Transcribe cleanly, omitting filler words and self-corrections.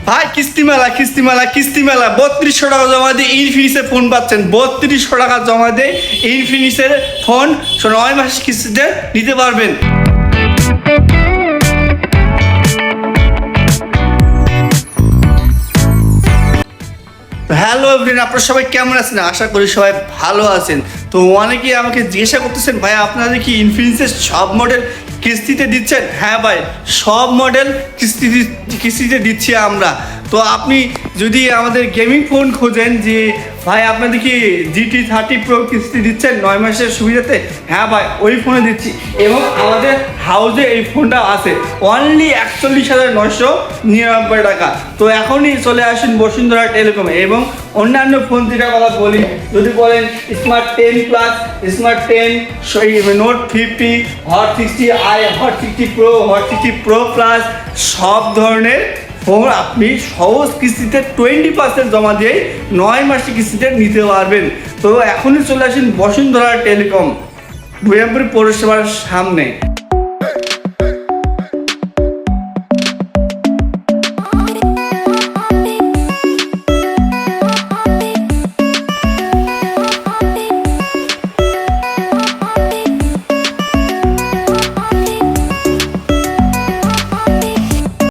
ভাই কিস্তি মেলা 3200 টাকা জমা দিয়ে ইনফিনিক্সের ফোন পাচ্ছেন। 3200 টাকা জমা দিয়ে ইনফিনিক্সের ফোন 9 মাস কিস্তিতে নিতে পারবেন। হ্যালো এভরিওয়ান, আপনারা সবাই কেমন আছেন? আশা করি সবাই ভালো আছেন। তো অনেকেই আমাকে জিজ্ঞাসা করতেছেন, ভাই আপনারা কি ইনফিনিক্সের সব মডেল কিস্তিতে দিচ্ছেন? হ্যাঁ ভাই, সব মডেল কিস্তিতে দিচ্ছি আমরা। তো আপনি যদি আমাদের গেমিং ফোন খোঁজেন যে ভাই আপনাদের কি GT30 Pro কিস্তি দিচ্ছেন 9 মাসের সুবিধাতে? হ্যাঁ ভাই, ওই ফোনে দিচ্ছি। এবং আমাদের হাউসে এই ফোনটা আছে অনলি 41,999 টাকা। তো এখনই চলে আসুন বসুন্ধরা টেলিকমে। এবং অন্যান্য ফোন যেটার কথা বলি, যদি বলেন smart 10 plus, smart 10, note 50, hot 60i, hot 60 pro, hot 60 pro plus, সব ধরনের ফোন আপনি সহজ কিস্তিতে 20% জমা দিয়ে 9 মাসের কিস্তিতে নিতে পারবেন। তো এখনই চলে আসুন বসুন্ধরা টেলিকম, ভুয়াপুর পৌরসভার সামনে।